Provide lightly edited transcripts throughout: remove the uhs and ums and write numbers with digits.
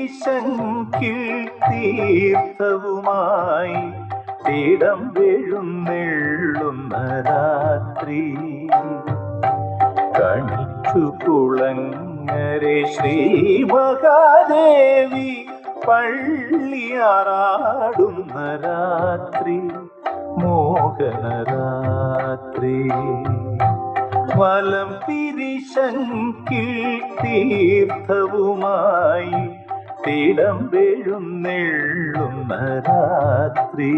പിരിശങ്കിൽ തീർത്ഥവുമായി തീടം വീഴുന്നെള്ളുന്ന രാത്രി കണിച്ചു കുളങ്ങരെ ശ്രീ മഹാദേവി പള്ളിയാറാടുന്ന രാത്രി മോഹനരാത്രി വലം പിരിശങ്കിൽ തീർത്ഥവുമായി തീടം വീഴുന്നെള്ളുന്ന രാത്രി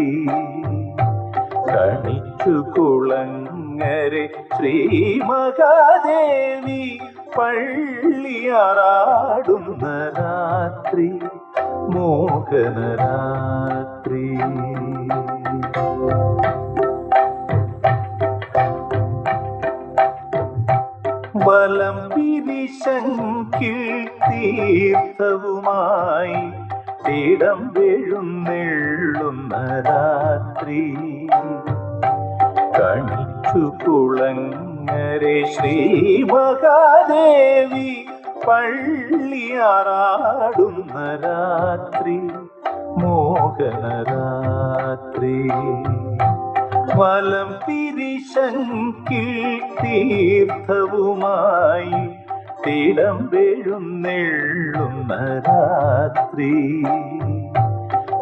കണിച്ചു കുളങ്ങരെ ശ്രീ മഹാദേവി പള്ളിയാറാടുന്ന രാത്രി മോഹനരാത്രി വലം പിരിശങ്കിൽ തീർത്ഥവുമായി തീടം വീഴുന്നെള്ളുന്ന രാത്രി കണിച്ചു കുളങ്ങരെ ശ്രീ മഹാദേവി പള്ളിയാറാടുന്ന രാത്രി മോഹനരാത്രി വലം പിരിശങ്കിൽ തീർത്ഥവുമായി തീടം വീഴുന്നെള്ളുന്ന രാത്രി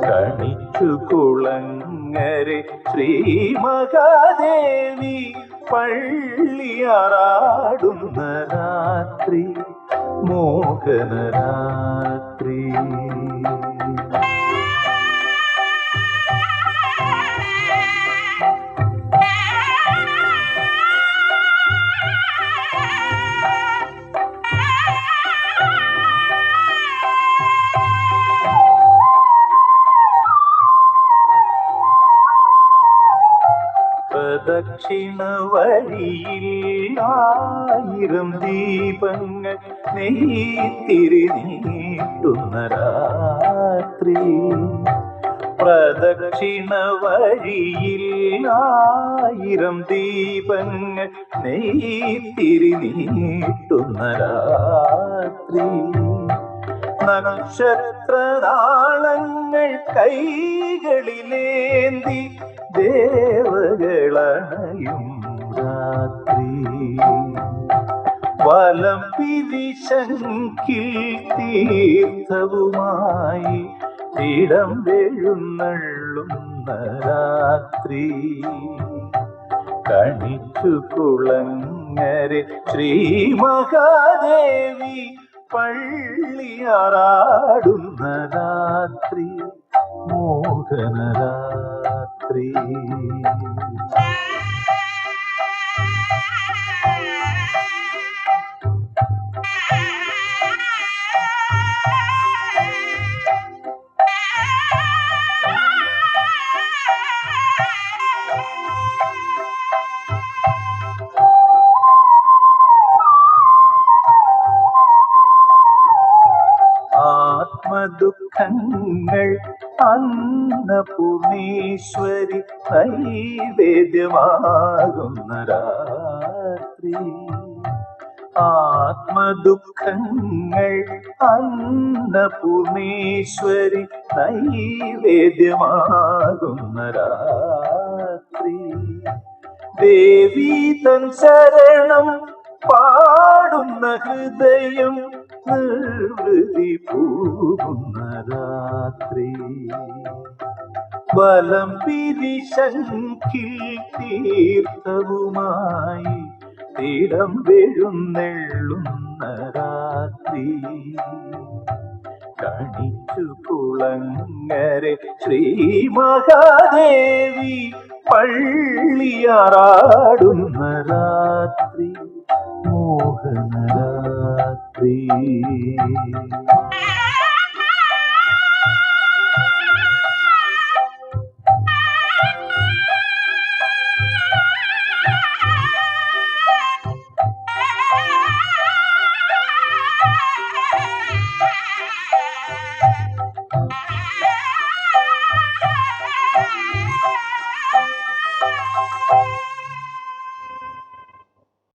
കണിച്ചു കുളങ്ങരെ ശ്രീ മഹാദേവി പള്ളിയാറാടുന്ന രാത്രി മോഹനരാത്രി പ്രദക്ഷിണ വഴിയിൽ 1000 ദീപങ്ങൾ നെയ്ത്തിരി നീട്ടുന്ന രാത്രി പ്രദക്ഷിണ വഴിയിൽ 1000 ദീപങ്ങൾ നെയ്ത്തിരി നീട്ടുന്ന രാത്രി നക്ഷത്രനാളങ്ങൾ കൈകളിലേന്തി ദേവകളണയും രാത്രി വലം പിരിശങ്കിൽ തീർത്ഥവുമായി തീടം വീഴുന്നെള്ളുന്ന രാത്രി കണിച്ചു കുളങ്ങരെ ശ്രീ മഹാദേവി പള്ളിയാറാടുന്ന രാത്രി മോഹനരാത്രി ആത്മദുഃഖങ്ങൾ അന്നപൂർണേശ്വരി നൈവേദ്യമാകുന്ന രാത്രി ആത്മദുഃഖങ്ങൾ അന്നപൂർണേശ്വരി നൈവേദ്യമാകുന്ന രാത്രി ദേവി തൻ ശരണം പാടുന്ന ഹൃദയം നിർവൃതി പൂകുന്ന രാത്രി വലം പിരിശങ്കിൽ തീർത്ഥവുമായി തീടം വീഴുന്നെള്ളുന്ന രാത്രി കണിച്ചു കുളങ്ങരെ ശ്രീ മഹാദേവി പള്ളിയാറാടുന്ന രാത്രി മോഹനരാത്രി